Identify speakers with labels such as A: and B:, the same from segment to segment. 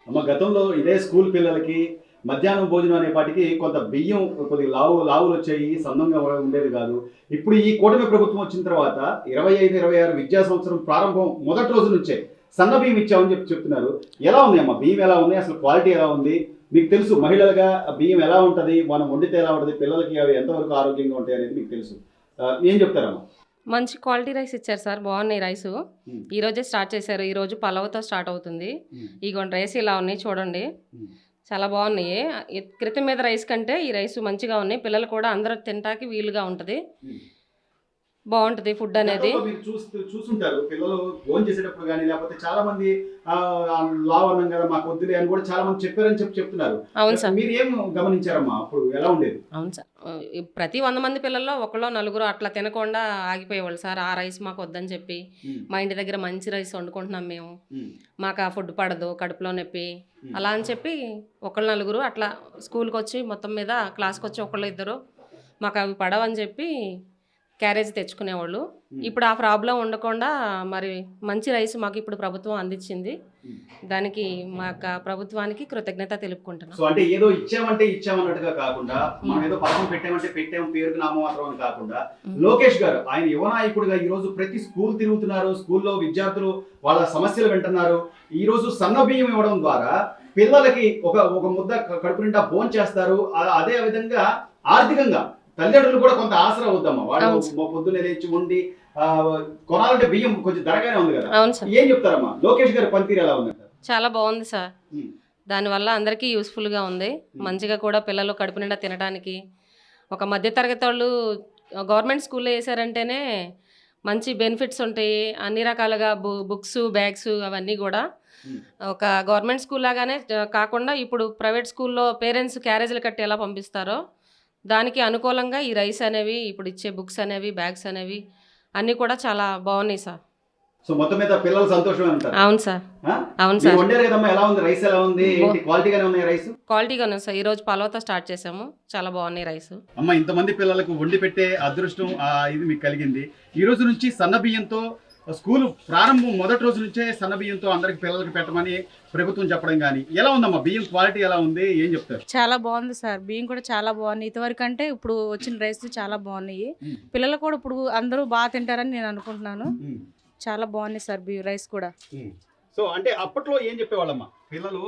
A: అమ్మ గతంలో ఇదే స్కూల్ పిల్లలకి మధ్యాహ్నం భోజనం అనేపాటికి కొంత బియ్యం కొద్దిగా లావులు వచ్చాయి, సన్నంగా ఉండేది కాదు. ఇప్పుడు ఈ కూటమి ప్రభుత్వం వచ్చిన తర్వాత 25, 26 విద్యా సంవత్సరం ప్రారంభం మొదటి రోజు నుంచే సన్న బియ్యం ఇచ్చామని చెప్తున్నారు. ఎలా ఉంది అమ్మ బియ్యం, ఎలా ఉంది, అసలు క్వాలిటీ ఎలా ఉంది? మీకు తెలుసు మహిళలుగా బియ్యం ఎలా ఉంటుంది, మనం వండితే ఎలా ఉంటుంది, పిల్లలకి అవి ఎంతవరకు ఆరోగ్యంగా ఉంటాయి అనేది మీకు తెలుసు. ఏం చెప్తారమ్మా?
B: మంచి క్వాలిటీ రైస్ ఇచ్చారు సార్, బాగున్నాయి రైసు. ఈ రోజే స్టార్ట్ చేశారు, ఈ రోజు పలావ్తో స్టార్ట్ అవుతుంది. ఇగోండి రైస్ ఇలా ఉన్నాయి చూడండి, చాలా బాగున్నాయి. క్రితం మీద రైస్ కంటే ఈ రైస్ మంచిగా ఉన్నాయి, పిల్లలు కూడా అందరూ తినటానికి వీలుగా ఉంటుంది, బాగుంటుంది ఫుడ్ అనేది.
A: మీరు చూస్తుంటారు పిల్లలు ఫోన్ చేసేటప్పుడు కానీ, లేకపోతే చాలా మంది లావ్ అన్నాం కదా మాకు వద్దులే అని కూడా చాలా మంది చెప్పారని చెప్తున్నారు.
B: అవును సార్,
A: మీరు ఏం గమనించారమ్మా అప్పుడు, ఎలా ఉండేది?
B: అవును సార్, ప్రతి 100 మంది పిల్లల్లో ఒకళ్ళో నలుగురు అట్లా తినకుండా ఆగిపోయేవాళ్ళు సార్. ఆ రైస్ మాకు వద్దని చెప్పి, మా ఇంటి దగ్గర మంచి రైస్ వండుకుంటున్నాం మేము, మాకు ఆ ఫుడ్ పడదు, కడుపులో నొప్పి అలా అని చెప్పి ఒకళ్ళు నలుగురు అట్లా స్కూల్కి వచ్చి మొత్తం మీద క్లాస్కి వచ్చి ఒకళ్ళు ఇద్దరు మాకు అవి పడవని చెప్పి క్యారేజ్ తెచ్చుకునేవాళ్ళు. ఇప్పుడు ఆ ప్రాబ్లం ఉండకుండా మరి మంచి రైస్ మాకు ఇప్పుడు ప్రభుత్వం అందించింది, దానికి మా ప్రభుత్వానికి కృతజ్ఞత తెలుపుకుంటున్నాం.
A: సో అంటే ఏదో ఇచ్చామంటే ఇచ్చామన్నట్టుగా కాకుండా, మనం ఏదో పథకం పెట్టామంటే పెట్టాము పేరుకు నామమాత్రం అని కాకుండా, లోకేష్ గారు ఆయన యువ నాయకుడిగా ఈ రోజు ప్రతి స్కూల్ తిరుగుతున్నారు, స్కూల్లో విద్యార్థులు వాళ్ళ సమస్యలు వింటున్నారు. ఈ రోజు సన్న బియ్యం ఇవ్వడం ద్వారా పిల్లలకి ఒక ముద్ద కడుపు నిండా భోజనం చేస్తారు. అదే విధంగా ఆర్థికంగా తల్లిదండ్రులు కూడా కొంత ఆసరా అవుతామా, వాళ్ళు పొద్దున్నే లేచి ఉండి కొనాలంటే బియ్యం కొంచెం ధరగానే ఉంది కదా. ఏం చెప్తారమ్మా లోకేష్ గారి పనితీరు ఎలా ఉంది?
B: చాలా బాగుంది సార్, దానివల్ల అందరికీ యూస్ఫుల్గా ఉంది, మంచిగా కూడా పిల్లలు కడుపు నిండా తినడానికి. ఒక మధ్యతరగతి వాళ్ళు గవర్నమెంట్ స్కూల్లో వేసారంటేనే మంచి బెనిఫిట్స్ ఉంటాయి, అన్ని రకాలుగా బుక్స్ బ్యాగ్స్ అవన్నీ కూడా. ఒక గవర్నమెంట్ స్కూల్ లాగానే కాకుండా ఇప్పుడు ప్రైవేట్ స్కూల్లో పేరెంట్స్ క్యారేజీలు కట్టి ఎలా పంపిస్తారో దానికి అనుకూలంగా ఈ రైస్ అనేవి, ఇప్పుడు ఇచ్చే బుక్స్ అనేవి, బ్యాగ్స్ అనేవి అన్నీ కూడా చాలా బాగున్నాయి సార్.
A: సో మొత్తం మీద పిల్లలు సంతోషమే ఉంటారు.
B: అవును సార్, అవును సార్.
A: వండారు కదమ్మా, ఎలా ఉంది రైస్, ఎలా ఉంది, క్వాలిటీగానే ఉన్నాయి రైస్?
B: క్వాలిటీగానే ఉంది సార్, ఈ రోజు పలావ్తో స్టార్ట్ చేసాము, చాలా బాగున్నాయి రైస్.
A: అమ్మ ఇంతమంది పిల్లలకు వండి పెట్టే అదృష్టం ఇది మీకు కలిగింది. ఈ రోజు నుంచి సన్న బియ్యంతో స్కూల్ ప్రారంభం మొదటి రోజు నుంచే సన్న బియ్యంతో అందరికి పిల్లలకి పెట్టమని ప్రభుత్వం చెప్పడం కానీ, ఎలా ఉందమ్మా బియ్యం క్వాలిటీ ఎలా ఉంది, ఏం చెప్తారు?
C: చాలా బాగుంది సార్, బియ్యం కూడా చాలా బాగున్నాయి, ఇంతవరకు అంటే ఇప్పుడు వచ్చిన రైస్ చాలా బాగున్నాయి. పిల్లలు కూడా ఇప్పుడు అందరూ బాగా తింటారని నేను అనుకుంటున్నాను, చాలా బాగున్నాయి సార్ బియ్యం రైస్ కూడా.
A: సో అంటే అప్పట్లో ఏం చెప్పేవాళ్ళమ్మా పిల్లలు,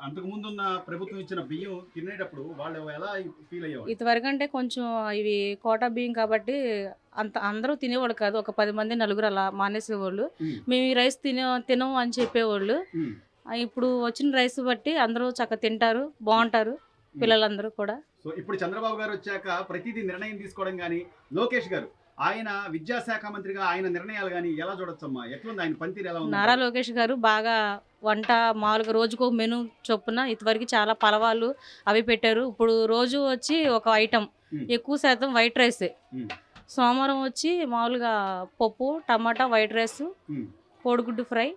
A: అంతకు ముందు ఉన్న ప్రభుత్వం ఇచ్చిన బియ్యం తినేటప్పుడు వాళ్ళు ఎలా ఫీల్ అయ్యేవాళ్ళు?
C: ఇంతవరకు అంటే కొంచెం ఇవి కోటా బియ్యం కాబట్టి అందరూ తినేవాళ్ళు కాదు, ఒక 10 మంది నలుగురు అలా మానేసేవాళ్ళు. మేము ఈ రైస్ తినము అని చెప్పేవాళ్ళు. ఇప్పుడు వచ్చిన రైస్ బట్టి అందరూ చక్కగా తింటారు, బాగుంటారు పిల్లలందరూ కూడా.
A: సో ఇప్పుడు చంద్రబాబు గారు వచ్చాక ప్రతిదీ నిర్ణయం తీసుకోవడం కానీ, లోకేష్ గారు ఆయన విద్యాశాఖ మంత్రిగా ఆయన నిర్ణయాలు కానీ ఎలా చూడొచ్చమ్మా, ఎట్లుంది ఆయన పనితీరు ఎలా ఉంది?
C: నారా లోకేష్ గారు బాగా వంట మామూలుగా రోజుకు మెను చొప్పున ఇంతవరకు చాలా పలవాలు అవి పెట్టారు. ఇప్పుడు రోజు వచ్చి ఒక ఐటమ్, ఎక్కువ శాతం వైట్ రైసే. సోమవారం వచ్చి మామూలుగా పప్పు, టమాటా, వైట్ రైస్, కోడిగుడ్డు ఫ్రై,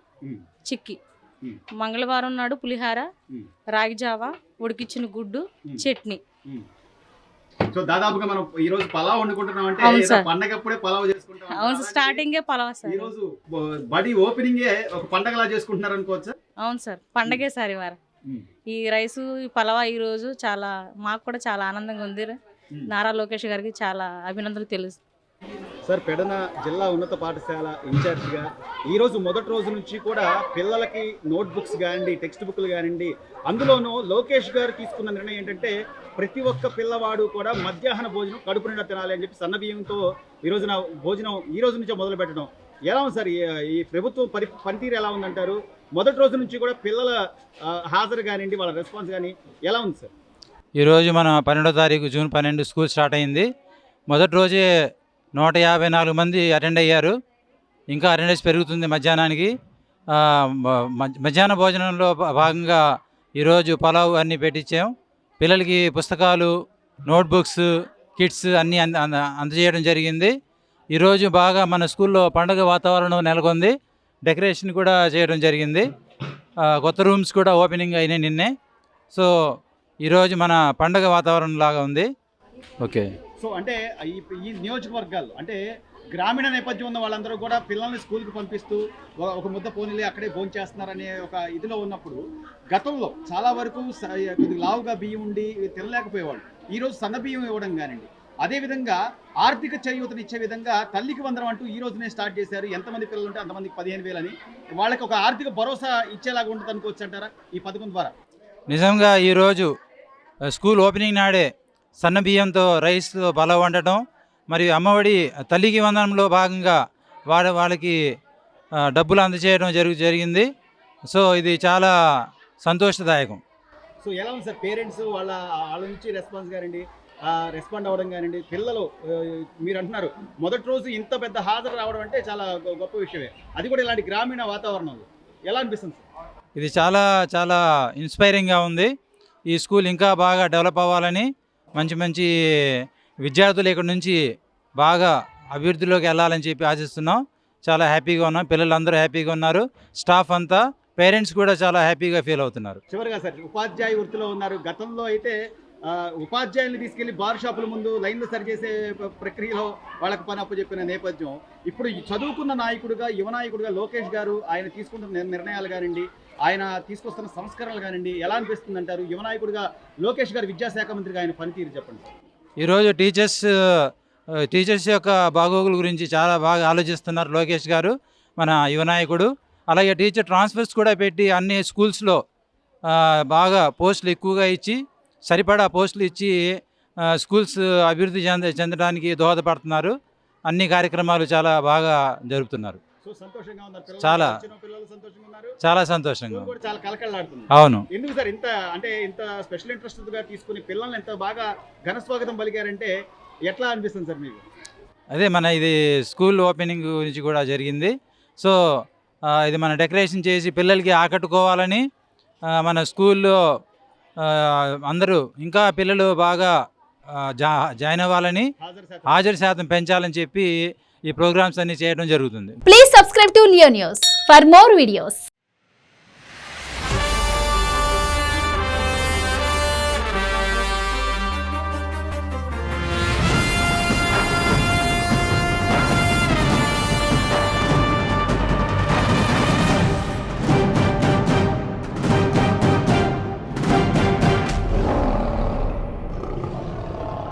C: చిక్కీ. మంగళవారం నాడు పులిహార, రాగి జావా, ఉడికిచ్చిన గుడ్డు, చట్నీ.
A: సో దాదాపుగా మనం ఈ రోజు పలావ్ వండుకుంటున్నాం అంటే పండగప్పుడే పలావ్ చేసుకుంటాం.
C: అవును, స్టార్టింగే పలావ్ సార్.
A: ఈ రోజు బడి ఓపెనింగే ఒక పండగలా చేసుకుంటున్నారు అనుకోవచ్చా?
C: అవును సార్, పండగే సార్ ఈ వారం. ఈ రైసు, ఈ పలావా ఈ రోజు చాలా మాకు కూడా చాలా ఆనందంగా ఉంది. నారా లోకేష్ గారికి చాలా అభినందనలు తెలుసు
A: సార్. పెడన జిల్లా ఉన్నత పాఠశాల ఇన్ఛార్జిగా ఈరోజు మొదటి రోజు నుంచి కూడా పిల్లలకి నోట్ బుక్స్ కానివ్వండి, టెక్స్ట్ బుక్లు కానివ్వండి, అందులోనూ లోకేష్ గారు తీసుకున్న నిర్ణయం ఏంటంటే ప్రతి ఒక్క పిల్లవాడు కూడా మధ్యాహ్న భోజనం కడుపు నిండా తినాలి అని చెప్పి సన్న బియ్యంతో ఈ రోజున భోజనం ఈ రోజు నుంచే మొదలు పెట్టడం. ఎలా ఉంది సార్ ఈ ప్రభుత్వం పనితీరు ఎలా ఉందంటారు? మొదటి రోజు నుంచి కూడా పిల్లల హాజరు కానివ్వండి, వాళ్ళ రెస్పాన్స్ కానీ ఎలా ఉంది సార్?
D: ఈరోజు మన 12వ తారీఖు జూన్ 12 స్కూల్ స్టార్ట్ అయింది. మొదటి రోజే 154 మంది అటెండ్ అయ్యారు, ఇంకా అటెండెన్స్ పెరుగుతుంది మధ్యాహ్నానికి. మధ్యాహ్న భోజనంలో భాగంగా ఈరోజు పలావ్ అన్నీ పెట్టించాం. పిల్లలకి పుస్తకాలు, నోట్బుక్స్, కిట్స్ అన్నీ అందజేయడం జరిగింది. ఈరోజు బాగా మన స్కూల్లో పండుగ వాతావరణం నెలకొంది, డెకరేషన్ కూడా చేయడం జరిగింది, కొత్త రూమ్స్ కూడా ఓపెనింగ్ అయినాయి నిన్నే. సో ఈరోజు మన పండుగ వాతావరణం లాగా ఉంది. ఓకే.
A: సో అంటే ఈ నియోజకవర్గాలు అంటే గ్రామీణ నేపథ్యం ఉన్న వాళ్ళందరూ కూడా పిల్లల్ని స్కూల్కి పంపిస్తూ ఒక ముద్ద పోనీలే అక్కడే భోంచేస్తున్నారనే ఒక ఇదిలో ఉన్నప్పుడు గతంలో చాలా వరకు కొద్దిగా లావుగా బియ్యం ఉండి తినలేకపోయేవాళ్ళు. ఈరోజు సన్న బియ్యం ఇవ్వడం కానివ్వండి, అదేవిధంగా ఆర్థిక చేయూతను ఇచ్చే విధంగా తల్లికి వందనం అంటూ ఈ రోజునే స్టార్ట్ చేశారు. ఎంతమంది పిల్లలు ఉంటే అంతమందికి 15,000 అని వాళ్ళకి ఒక ఆర్థిక భరోసా ఇచ్చేలాగా ఉంటుంది అనుకోవచ్చు అంటారా ఈ పథకం ద్వారా?
D: నిజంగా ఈరోజు స్కూల్ ఓపెనింగ్ నాడే సన్న బియ్యంతో రైస్తో బలం వండటం, మరియు అమ్మఒడి తల్లికి వందనంలో భాగంగా వాళ్ళకి డబ్బులు అందజేయడం జరిగింది. సో ఇది చాలా సంతోషదాయకం.
A: సో ఎలా ఉంది సార్ పేరెంట్స్ వాళ్ళ నుంచి రెస్పాన్స్ కానివ్వండి, రెస్పాండ్ అవ్వడం కానివ్వండి, పిల్లలు మీరు అంటున్నారు మొదటి రోజు ఇంత పెద్ద హాజరు రావడం అంటే చాలా గొప్ప విషయమే, అది కూడా ఇలాంటి గ్రామీణ వాతావరణంలో ఎలా అనిపిస్తుంది సార్?
D: ఇది చాలా చాలా ఇన్స్పైరింగ్గా ఉంది. ఈ స్కూల్ ఇంకా బాగా డెవలప్ అవ్వాలని, మంచి విద్యార్థులు ఇక్కడ నుంచి బాగా అభివృద్ధిలోకి వెళ్ళాలని చెప్పి ఆశిస్తున్నాం. చాలా హ్యాపీగా ఉన్నాం, పిల్లలందరూ హ్యాపీగా ఉన్నారు, స్టాఫ్ అంతా, పేరెంట్స్ కూడా చాలా హ్యాపీగా ఫీల్ అవుతున్నారు.
A: చివరిగా సార్ ఉపాధ్యాయ వృత్తిలో ఉన్నారు. గతంలో అయితే ఉపాధ్యాయుల్ని తీసుకెళ్లి బార్ షాపుల ముందు లైన్లు సరిచేసే ప్రక్రియలో వాళ్ళకి పని అప్పచెప్పిన నేపథ్యం, ఇప్పుడు చదువుకున్న నాయకుడిగా, యువ నాయకుడిగా లోకేష్ గారు ఆయన తీసుకుంటున్న నిర్ణయాలు కానివ్వండి, ఆయన తీసుకొస్తున్న సంస్కరణలు కానివ్వండి ఎలా అనిపిస్తుంది అంటారు? యువ నాయకుడిగా లోకేష్ గారు విద్యాశాఖ మంత్రిగా ఆయన పనితీరు చెప్పండి సార్.
D: ఈరోజు టీచర్స్ యొక్క బాగోగుల గురించి చాలా బాగా ఆలోచిస్తున్నారు లోకేష్ గారు, మన యువ నాయకుడు. అలాగే టీచర్ ట్రాన్స్ఫర్స్ కూడా పెట్టి అన్ని స్కూల్స్లో బాగా పోస్టులు ఎక్కువగా ఇచ్చి, సరిపడా పోస్టులు ఇచ్చి స్కూల్స్ అభివృద్ధి చెందడానికి దోహదపడుతున్నారు. అన్ని కార్యక్రమాలు చాలా బాగా జరుపుతున్నారు. చాలా చాలా సంతోషంగా,
A: చాలా కలకలాడుతుంది.
D: అవును.
A: ఎందుకు సార్ ఇంత స్పెషల్ ఇంట్రెస్ట్ గా తీసుకుని పిల్లల్ని ఎంత బాగా ఘన స్వాగతం పలికారంటే ఎట్లా అనిపిస్తుంది సార్ మీకు?
D: అదే మన ఇది స్కూల్ ఓపెనింగ్ గురించి కూడా జరిగింది. సో ఇది మన డెకరేషన్ చేసి పిల్లలకి ఆకట్టుకోవాలని, మన స్కూల్లో అందరూ ఇంకా పిల్లలు బాగా జాయిన్ అవ్వాలని, హాజరు శాతం పెంచాలని చెప్పి ఈ ప్రోగ్రామ్స్ అన్ని చేయడం జరుగుతుంది.
E: Please subscribe to Leo news for more videos.